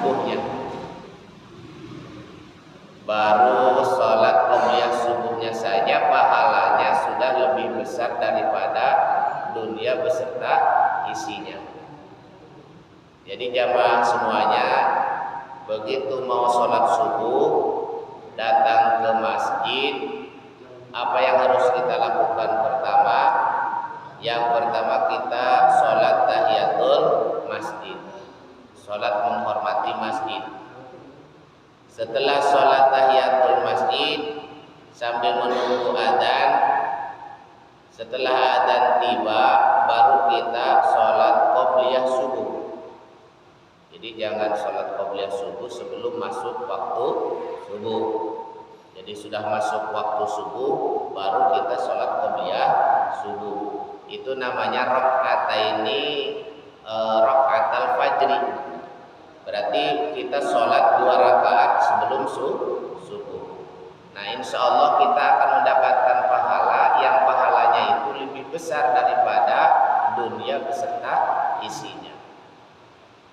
subuhnya. Baru sholat qobliyah subuhnya saja pahalanya sudah lebih besar daripada dunia beserta isinya. Jadi jamaah semuanya, begitu mau sholat subuh, datang ke masjid, apa yang harus kita lakukan pertama? Yang pertama kita sholat tahiyatul masjid, sholat menghormati masjid. Setelah sholat tahiyatul masjid sambil menunggu adzan, setelah adzan tiba baru kita sholat qobliyah subuh. Jadi jangan sholat qobliyah subuh sebelum masuk waktu subuh. Jadi sudah masuk waktu subuh baru kita sholat qobliyah subuh. Itu namanya rakaataini rakaatul fajri. Berarti kita sholat 2 rakaat sebelum subuh. Nah, insya Allah kita akan mendapatkan pahala yang pahalanya itu lebih besar daripada dunia beserta isinya.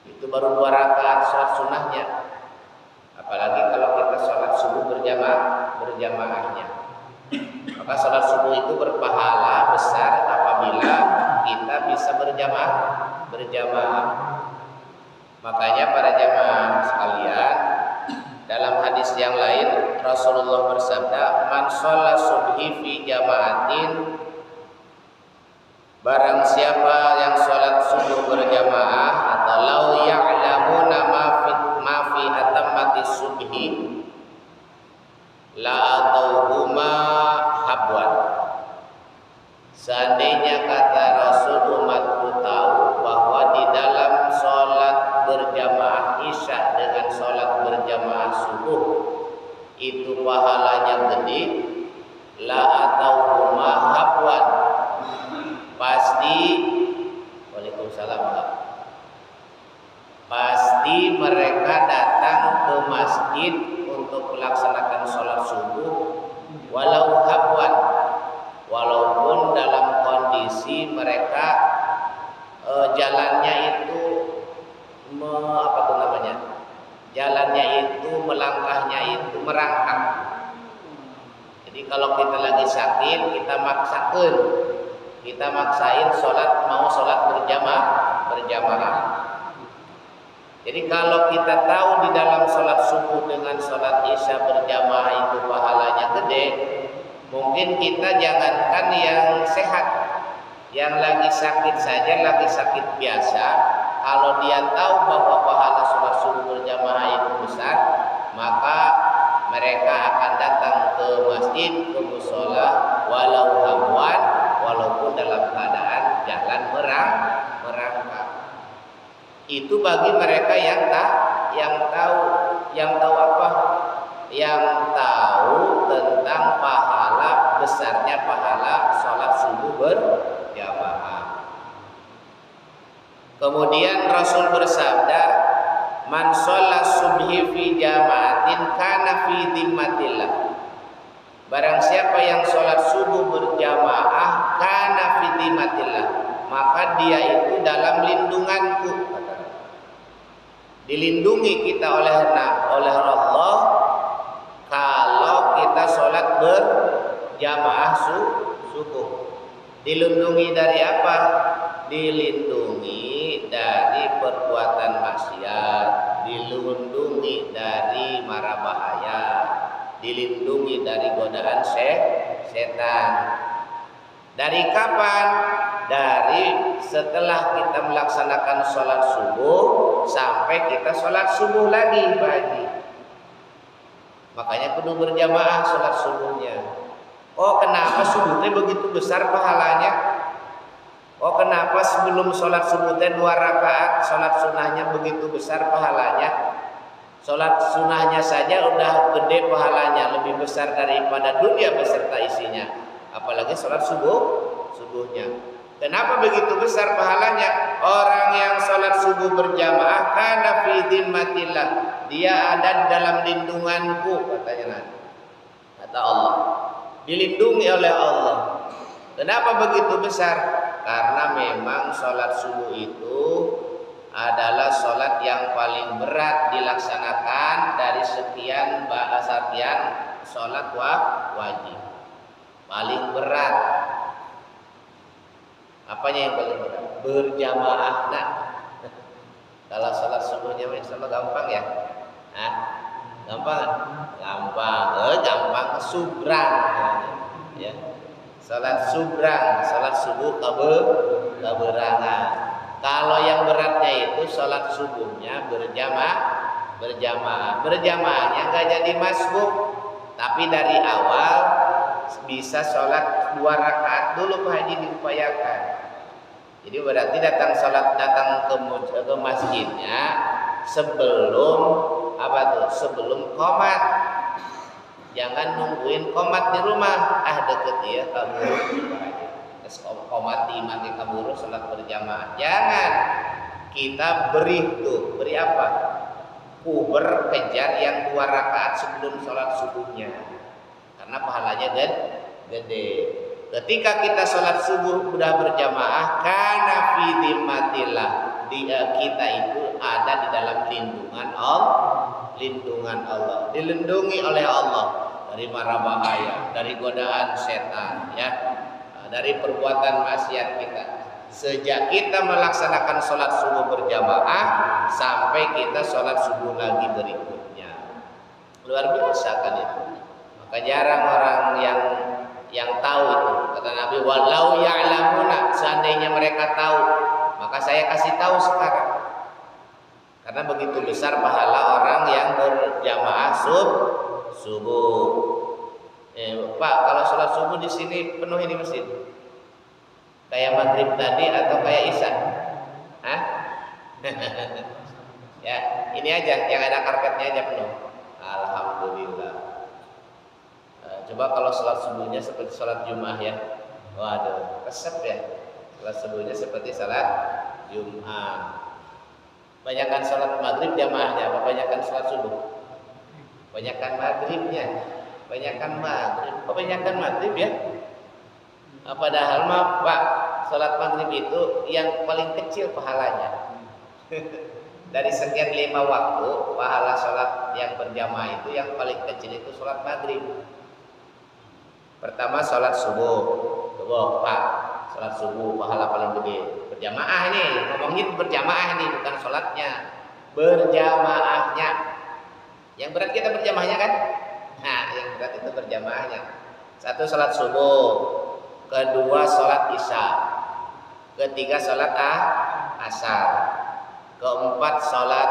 Itu baru 2 rakaat sholat sunnahnya. Apalagi kalau kita sholat subuh berjamaahnya. Maka sholat subuh itu berpahala besar apabila kita bisa berjamaah. Makanya para jamaah sekalian, dalam hadis yang lain Rasulullah bersabda, "Man shalla subhi fi jama'atin," barang siapa yang sholat subuh berjamaah, atau lau ya'lamuna ma fi atammati subhi la atauhuma habwan. Seandainya kata Rasul umatku tahu bahwa di dalam sholat berjamaah isya dengan sholat berjamaah subuh itu pahalanya gede, la atauhuma habwan, pasti, waalaikumsalam, pasti mereka datang ke masjid untuk melaksanakan sholat subuh walau habwan, walaupun dalam kondisi mereka jalannya itu jalannya itu melangkahnya itu merangkak. Jadi kalau kita lagi sakit kita maksain mau sholat berjamaah. Jadi kalau kita tahu di dalam sholat subuh dengan sholat isya berjamaah itu pahalanya gede, mungkin kita jangankan yang sehat, yang lagi sakit saja, lagi sakit biasa, kalau dia tahu bahwa pahala sholat subuh berjamaah itu besar, maka mereka akan datang ke masjid, ke mushola, walau habwan, walaupun dalam keadaan jalan merangkak. Itu bagi mereka yang tahu apa? Yang tahu tentang besarnya pahala sholat subuh berjamaah. Kemudian Rasul bersabda, "Man sholat subhi fi jama'atin kana fi dhimmatillah." Barang siapa yang sholat subuh berjamaah kana fi dhimmatillah, maka dia itu dalam lindunganku. Dilindungi kita oleh Allah kalau kita sholat berjamaah subuh. Dilindungi dari apa? Dilindungi dari perbuatan maksiat, dilindungi dari mara bahaya, dilindungi dari godaan setan. Dari kapan? Dari setelah kita melaksanakan sholat subuh sampai kita sholat subuh lagi pagi. Makanya kudu berjamaah sholat subuhnya. Oh, kenapa subuhnya begitu besar pahalanya? Oh, kenapa sebelum sholat subuhnya 2 rakaat sholat sunnahnya begitu besar pahalanya? Sholat sunnahnya saja udah gede pahalanya, lebih besar daripada dunia beserta isinya. Apalagi sholat subuhnya. Kenapa begitu besar pahalanya? Orang yang sholat subuh berjamaah kana fi dhimmatillah, dia ada dalam lindunganku, katanya nanti. Kata Allah, dilindungi oleh Allah. Kenapa begitu besar? Karena memang sholat subuh itu adalah sholat yang paling berat dilaksanakan dari sekian sholat wajib. Paling berat. Apanya yang paling berat? Berjamaah. Nah, kalau sholat subuhnya insya Allah gampang ya. Hah? Gampang? Gampang. Subrang. Ya. Sholat subrang, sholat subuh keberangan. Kalau yang beratnya itu sholat subuhnya berjamaahnya nggak jadi masbuk, tapi dari awal bisa sholat 2 rakaat dulu Pak Haji diupayakan. Jadi berarti datang ke masjidnya sebelum sebelum qomat. Jangan nungguin qomat di rumah. Deket ya kabur. Qomat di mati kabur sholat berjamaah. Jangan. Kita beri apa? Kuber kejar yang 2 rakaat sebelum sholat subuhnya. Karena pahalanya gede. Ketika kita sholat subuh sudah berjamaah, kana fi dhimmatillah, kita itu ada di dalam lindungan Allah, dilindungi oleh Allah dari mara bahaya, dari godaan setan, ya, dari perbuatan maksiat kita. Sejak kita melaksanakan sholat subuh berjamaah sampai kita sholat subuh lagi berikutnya, luar biasa kan itu. Maka jarang orang yang tahu itu. Kata Nabi, walau ya'lamuna, seandainya mereka tahu, maka saya kasih tahu sekarang. Karena begitu besar pahala orang yang berjamaah subuh. Pak, kalau sholat subuh di sini penuh ini masjid. Kayak maghrib tadi atau kayak isya? Hah? Ya, ini aja yang ada karpetnya aja penuh. Alhamdulillah. Coba kalau sholat subuhnya seperti sholat Jumat ya. Waduh, resep ya. Sholat subuhnya seperti sholat Jumat. Banyakan sholat maghrib jamaahnya, apa banyakan sholat subuh? Banyakan maghribnya. Banyakan maghrib. Banyakan maghrib ya? Padahal mah Pak, sholat maghrib itu yang paling kecil pahalanya. Dari sekian 5 waktu, pahala sholat yang berjamaah itu yang paling kecil itu sholat maghrib. Pertama sholat subuh. Coba Pak, sholat subuh pahala paling gede. Berjamaah nih, ngomongin berjamaah nih, bukan sholatnya, berjamaahnya. Yang berat kita berjamaahnya kan? Nah, yang berat itu berjamaahnya. 1 sholat subuh, 2 sholat isya, 3 sholat asar, 4 sholat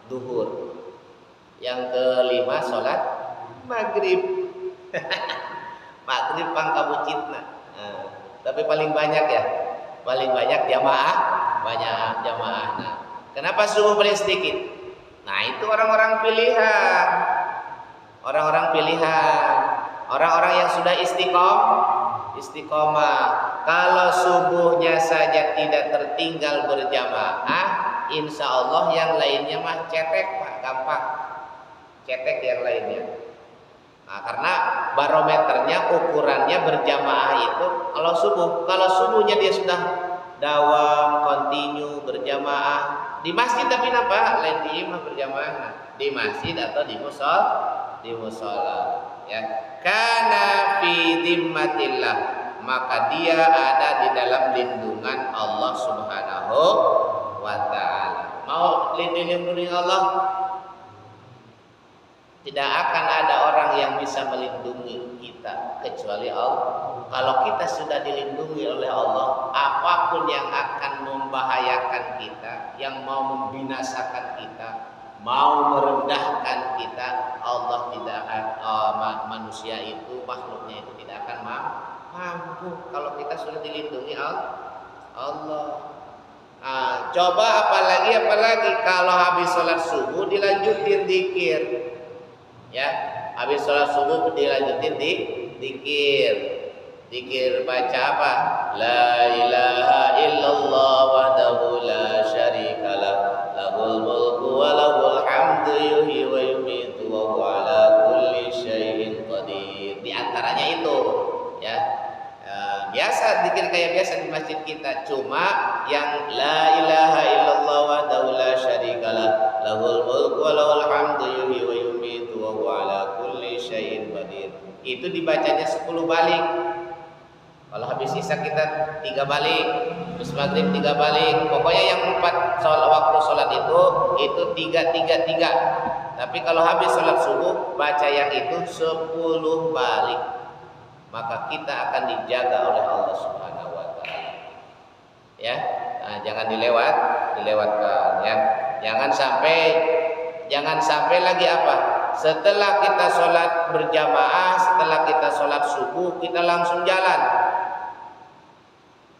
duhur, yang 5 sholat maghrib. Maghrib pangkabucitna. Tapi paling banyak ya. Paling banyak jamaah, banyak jamaah. Nah, kenapa subuh paling sedikit? Nah, itu orang-orang pilihan. Orang-orang yang sudah istiqomah. Kalau subuhnya saja tidak tertinggal berjamaah, insya Allah yang lainnya mah cetek Pak, gampang. Cetek yang lainnya. Nah, karena barometernya, ukurannya berjamaah itu kalau subuhnya dia sudah dawam, kontinu berjamaah di masjid, tapi apa? Lain di imam berjamaah. Nah, di masjid atau di musola, ya. Kana fi dhimmatillah, maka dia ada di dalam lindungan Allah Subhanahu wa ta'ala. Mau lindungi Allah? Tidak akan ada orang yang bisa melindungi kita kecuali Allah. Kalau kita sudah dilindungi oleh Allah, apapun yang akan membahayakan kita, yang mau membinasakan kita, mau merendahkan kita, Allah tidak manusia itu, makhluknya itu tidak akan mampu kalau kita sudah dilindungi Allah. Coba apalagi kalau habis sholat subuh dilanjutin zikir. Ya, habis sholat subuh dilanjutin zikir baca apa? La ilaha illallah wahdahu la syarikalah, lahul mulku wa lahul hamdu, yuhyi wa yumiitu wa huwa ala kulli syai'in qadir. Di antaranya itu, ya. Biasa zikir kayak biasa di masjid kita, cuma yang la ilaha illallah itu dibacanya 10 balik. Kalau habis isya kita 3 balik, habis maghrib 3 balik. Pokoknya yang 4 waktu sholat itu 3. Tapi kalau habis sholat subuh baca yang itu 10 balik, maka kita akan dijaga oleh Allah Subhanahu wa taala. Ya, nah, jangan dilewatkan ya. Jangan sampai lagi apa? Setelah kita sholat berjamaah, setelah kita sholat subuh, kita langsung jalan.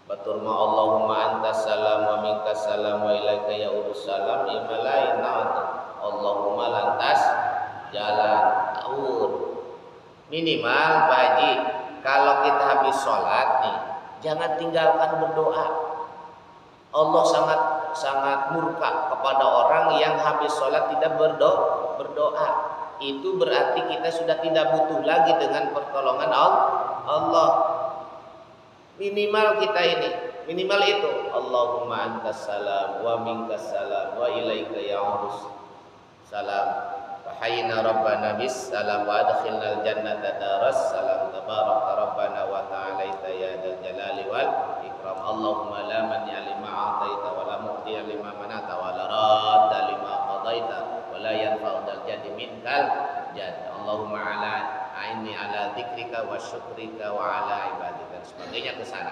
Batur ma Allahumma antas salam wa minkas salam wa ilaika ya'udus salam imalain Allahumma lantas jalan tahun. Minimal Pak Haji, kalau kita habis sholat nih, jangan tinggalkan berdoa. Allah sangat murka kepada orang yang habis sholat tidak berdoa. Itu berarti kita sudah tidak butuh lagi dengan pertolongan Allah. Minimal kita ini, minimal itu. Allahumma antas salam wa minkas salam wa ilaika ya'udus salam. Fahayyina rabbana bis salam wa adkhilnal jannata daras salam tabaraka rabbana wa ta'alaita ya dzal jalali wal ikram. Allahumma la mani'a lima a'taita wa la mu'tiya lima manata wa la radda lima qadaita wa la yanfa'u dzal jaddi minkal jadd. Allahumma a'inni ala dzikrika wa syukrika wa ala ibadika dan sebagainya ke sana.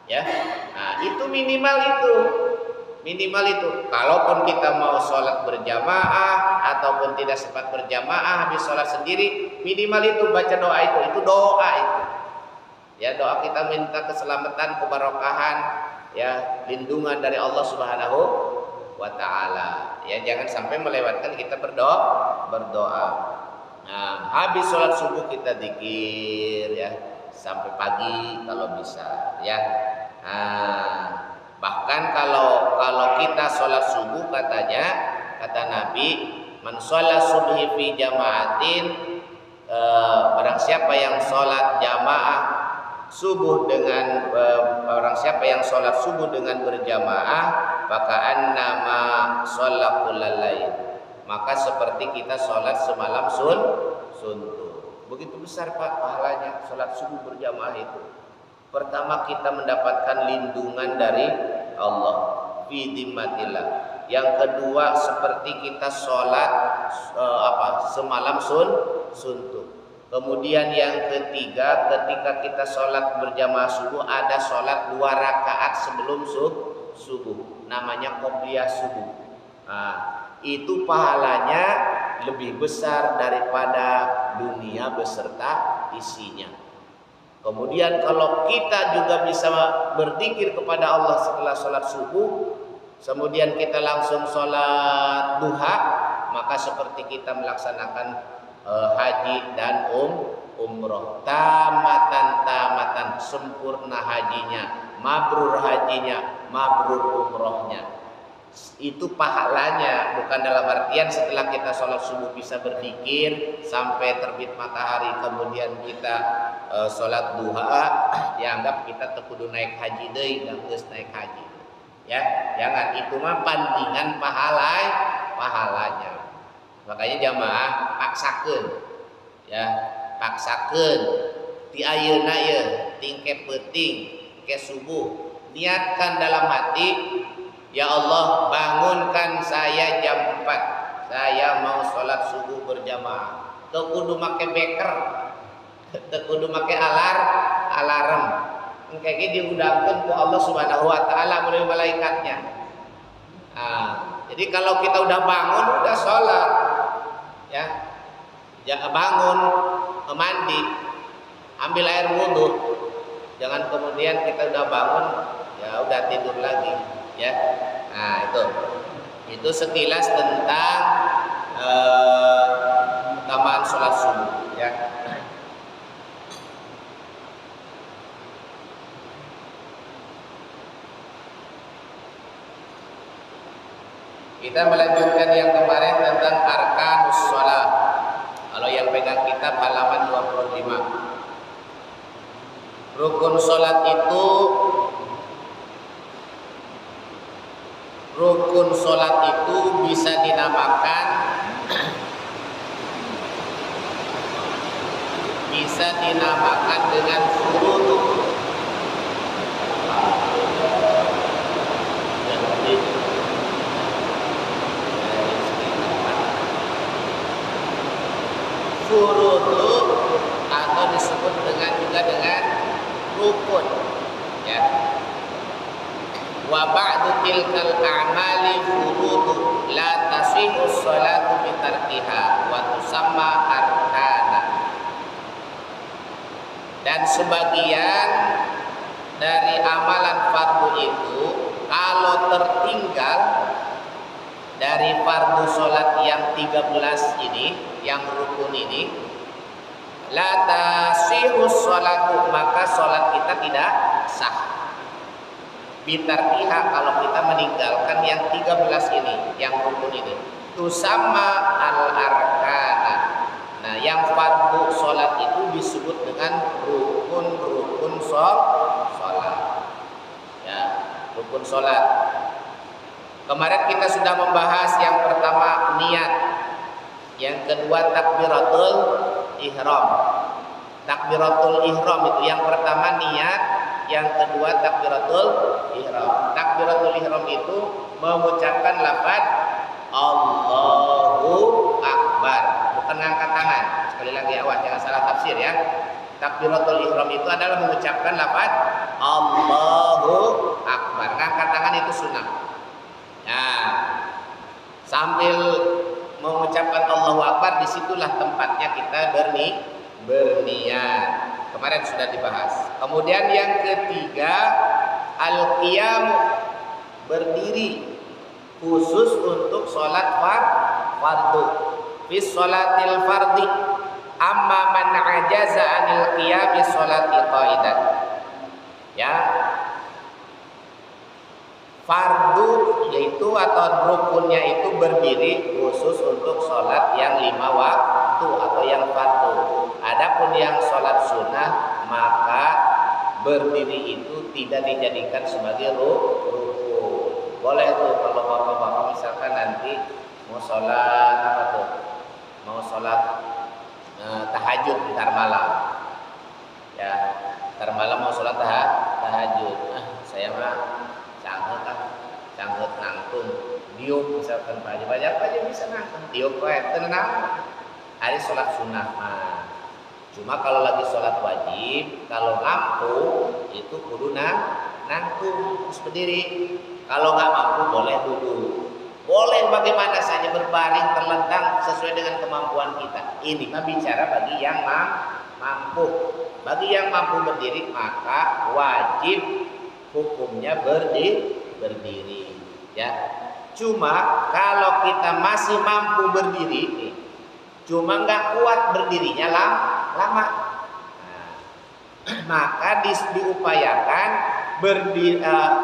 Ya. Nah, itu minimal itu. Kalaupun kita mau sholat berjamaah ataupun tidak sempat berjamaah, habis sholat sendiri, minimal itu baca doa itu doa itu. Ya, doa kita minta keselamatan, keberkahan, ya, lindungan dari Allah Subhanahu wa taala. Ya, jangan sampai melewatkan kita berdoa. Nah, habis sholat subuh kita zikir ya sampai pagi kalau bisa ya. Nah, bahkan kalau kita sholat subuh kata Nabi, man sholat subhi fi jama'atin, barang siapa yang sholat jamaah subuh dengan berjamaah, maka annama sholat kullalail, maka seperti kita sholat semalam suntuk. Begitu besar Pak pahalanya sholat subuh berjamaah itu. Pertama kita mendapatkan lindungan dari Allah fi dhimmatillah. Yang kedua seperti kita sholat semalam suntuk. Kemudian yang ketiga ketika kita sholat berjamaah subuh ada sholat 2 rakaat sebelum subuh. Namanya qobliyah subuh. Nah, itu pahalanya lebih besar daripada dunia beserta isinya. Kemudian kalau kita juga bisa berzikir kepada Allah setelah sholat subuh, kemudian kita langsung sholat duha, maka seperti kita melaksanakan haji dan umroh. Tamatan sempurna hajinya, mabrur hajinya, mabrur umrohnya. Itu pahalanya, bukan dalam artian setelah kita sholat subuh bisa berzikir sampai terbit matahari kemudian kita sholat duha dianggap kita kudu naik haji deui, geus naik haji. Ya, jangan, itu mah pandingan pahalanya. Makanya jamaah paksakeun. Ya, paksakeun ti ayeuna ye tingke peuting ke subuh, niatkan dalam hati, ya Allah, bangunkan saya jam 4. Saya mau sholat subuh berjamaah. Teu kudu make beker, teu kudu make alarm. Engke diundangkeun ku Allah Subhanahu wa taala melalui malaikatnya. Nah, jadi kalau kita udah bangun, udah sholat, ya, jangan bangun, mandi, ambil air wudhu. Jangan kemudian kita udah bangun, ya udah tidur lagi. Ya, nah itu sekilas tentang keutamaan sholat subuh. Ya, kita melanjutkan yang kemarin tentang arkanus sholat. Kalau yang pegang kitab halaman 25, rukun sholat itu bisa dinamakan bisa dinamakan dengan furud. Furud atau disebut juga dengan rukun, ya. Wa ba'du tilkal a'mali furudu la tasihhu sholatu bi tarkiha wa tusamma arkana. Dan sebagian dari amalan fardu itu kalau tertinggal dari fardu sholat yang 13 ini, yang rukun ini, la tasihhu sholatu, maka sholat kita tidak sah. Bitarkiha, kalau kita meninggalkan yang 13 ini, yang rukun ini. Tusamma al-arkana. Nah, yang fardu sholat itu disebut dengan rukun sholat. Ya, rukun sholat. Kemarin kita sudah membahas yang pertama niat, yang kedua takbiratul ihram. Takbiratul ihram itu yang pertama niat, yang kedua takbiratul ihram. Takbiratul ihram itu mengucapkan lafaz Allahu Akbar, bukan ngangkat tangan. Sekali lagi awas jangan salah tafsir ya. Takbiratul ihram itu adalah mengucapkan lafaz Allahu Akbar. Ngangkat tangan itu sunnah. Nah, sambil mengucapkan Allahu Akbar, disitulah tempatnya kita berniat. Kemarin sudah dibahas. Kemudian yang ketiga, al-qiyam, berdiri khusus untuk sholat fardu. Fi sholatil fardi amma man ajaza anil qiyami sholati qaidan. Ya. Fardu yaitu atau rukunnya itu berdiri khusus untuk sholat yang 5 waktu atau yang fardu. Adapun yang sholat sunnah maka berdiri itu tidak dijadikan sebagai rukun. Boleh tuh kalau bapak-bapak misalkan nanti mau sholat apa tuh? Mau sholat tahajud ntar malam. Ya, ntar malam mau sholat tahajud. Saya mah canggut nangtung diuk misalkan banyak aja bisa nangtung diuk tenang hari sholat sunnah mah. Cuma kalau lagi sholat wajib, kalau mampu itu kudu nangtung terus berdiri. Kalau nggak mampu boleh duduk, boleh bagaimana saja berbaring terlentang sesuai dengan kemampuan kita. Ini mah bicara bagi yang mampu. Bagi yang mampu berdiri maka wajib hukumnya berdiri ya. Cuma kalau kita masih mampu berdiri cuma nggak kuat berdirinya lama, maka diupayakan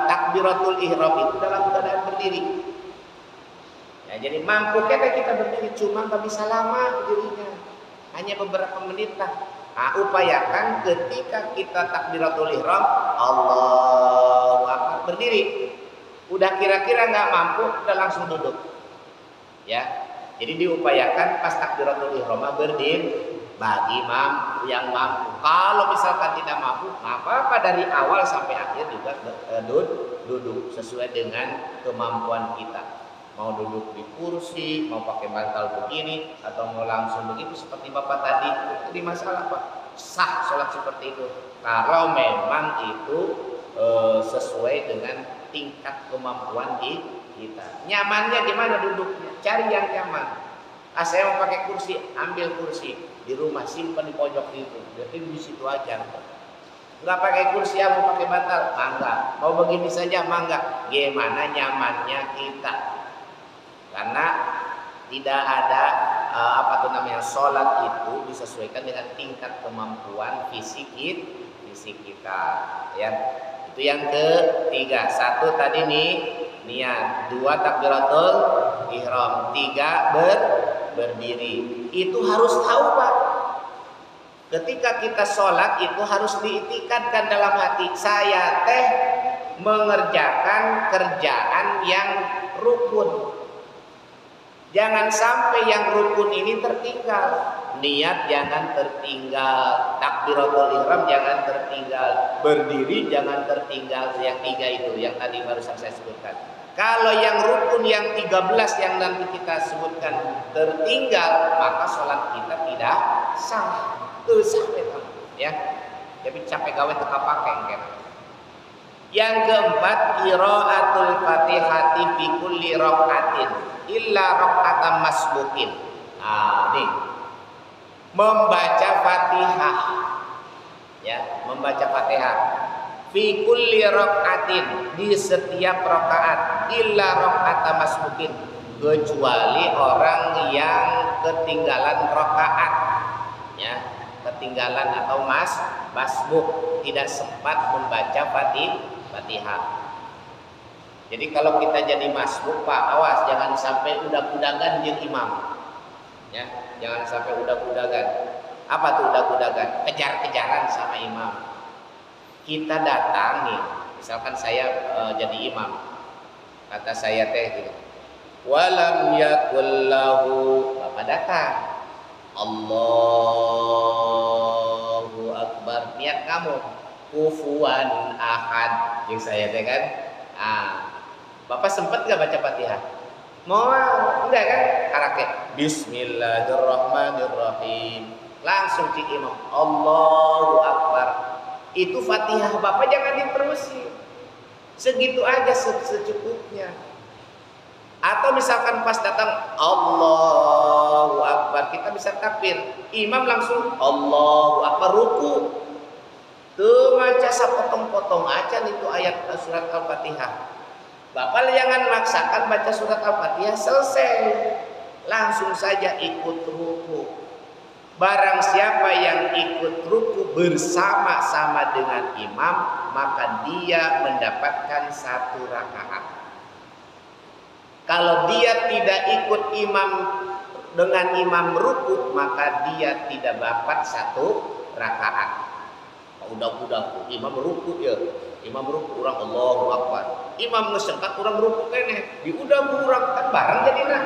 takbiratul ihram itu dalam keadaan berdiri ya. Jadi mampu kita berdiri cuma nggak bisa lama berdirinya, hanya beberapa menit lah. Nah, upayakan ketika kita takbiratul ihram Allahu Akbar berdiri. Udah kira-kira nggak mampu, udah langsung duduk. Ya, jadi diupayakan pas takbiratul ihram berdiri bagi yang mampu. Kalau misalkan tidak mampu, nggak apa-apa dari awal sampai akhir juga duduk sesuai dengan kemampuan kita. Mau duduk di kursi, mau pakai bantal begini, atau mau langsung begitu seperti bapak tadi, jadi masalah pak, sah sholat seperti itu. Kalau memang itu sesuai dengan tingkat kemampuan kita. Nyamannya gimana duduknya? Cari yang nyaman. Saya mau pakai kursi, ambil kursi di rumah, simpan di pojok itu, berarti di situ aja. Nggak pakai kursi, mau pakai bantal, mangga. Mau begini saja, mangga. Gimana nyamannya kita? Karena tidak ada sholat itu disesuaikan dengan tingkat kemampuan fisik kita ya. Itu yang ketiga. 1 tadi nih niat, 2 takbiratul ihram, 3 berdiri. Itu harus tahu pak, ketika kita sholat itu harus diitikadkan dalam hati, saya mengerjakan kerjaan yang rukun. Jangan sampai yang rukun ini tertinggal. Niat jangan tertinggal, takbiratul ihram jangan tertinggal, berdiri jangan tertinggal, yang 3 itu yang tadi barusan saya sebutkan. Kalau yang rukun yang 13 yang nanti kita sebutkan tertinggal, maka sholat kita tidak sah. Sampai ya. Jadi capek gawe teka pakai kan. Yang keempat, qiraatul Fatihati fi kulli rakaatin illa raka'atan masbukin. Nih. Membaca Fatihah. Ya, membaca Fatihah fi kulli rakaatin, di setiap rakaat, illa raka'atan masbukin, kecuali orang yang ketinggalan rakaat. Ya, ketinggalan atau masbuk, tidak sempat membaca Fatihah. Jadi kalau kita jadi masbuk, Pak, awas jangan sampai udag-udagan jeung imam. Ya, jangan sampai udag-udagan. Apa tuh udag-udagan? Kejar-kejaran sama imam. Kita datang nih, misalkan saya jadi imam. Kata saya teh gitu. Walam yakul lahu, Bapak datang. Allahu Akbar, niat kamu kufuwan ahad, yang saya teh kan. Bapak sempat gak baca Fatihah? Mau enggak kan? Karake Bismillahirrahmanirrahim, langsung cik imam Allahu Akbar. Itu Fatihah Bapak jangan diterusin, segitu aja secukupnya. Atau misalkan pas datang Allahu Akbar, kita bisa takbir, imam langsung Allahu Akbar, ruku. Tuh baca sapotong-potong aja itu ayat surat Al-Fatihah. Bapak jangan maksakan baca surat Al-Fatihah selesai, langsung saja ikut ruku. Barang siapa yang ikut ruku bersama-sama dengan imam, maka dia mendapatkan 1 rakaat. Kalau dia tidak ikut imam dengan imam ruku, maka dia tidak dapat 1 rakaat. Udah imam ruku ya, imam ruku orang Allahu Akbar, imam ngesengkat orang ruku kene, diudah kurang kan bareng jadinya.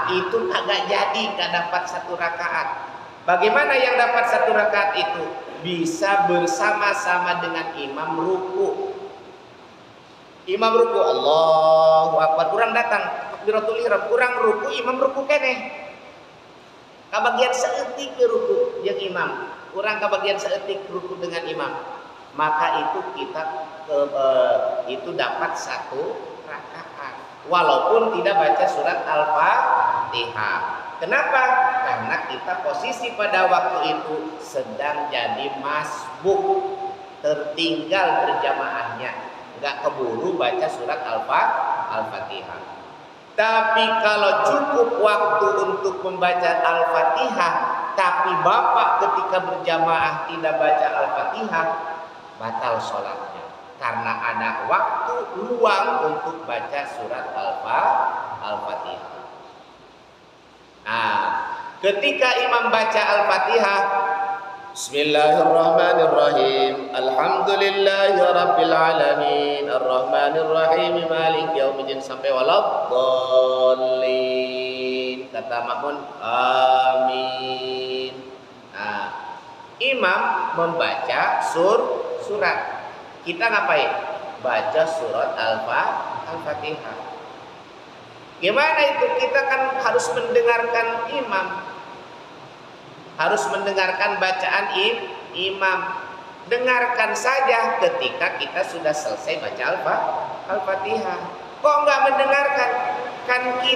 Itu agak jadi nggak dapat 1 rakaat. Bagaimana yang dapat 1 rakaat itu? Bisa bersama-sama dengan imam ruku. Imam ruku Allahu Akbar, kurang datang takbiratul ihram, kurang ruku, imam ruku kene. Kabagian seetik ke ruku yang imam, kurang kabagian seetik ruku dengan imam, maka itu kita itu dapat 1 rakaat walaupun tidak baca surat Al-Fatihah. Kenapa? Karena kita posisi pada waktu itu sedang jadi masbuk, tertinggal berjamaahnya, nggak keburu baca surat Al-Fatihah. Tapi kalau cukup waktu untuk membaca Al-Fatihah, tapi Bapak ketika berjamaah tidak baca Al-Fatihah, batal sholatnya. Karena ada waktu luang untuk baca surat Al-Fatihah. Ketika imam baca Al-Fatihah, Bismillahirrahmanirrahim, Alhamdulillahirabbil alamin, Arrahmanirrahim, Maliki yaumiddin, sampai waladdallin. Kata makmun, amin. Imam membaca surat. Kita ngapain? Baca surat Al-Fatihah. Gimana itu? Kita kan harus mendengarkan imam, harus mendengarkan bacaan imam. Dengarkan saja ketika kita sudah selesai baca Al-Fatihah. Kok nggak mendengarkan? Kan kita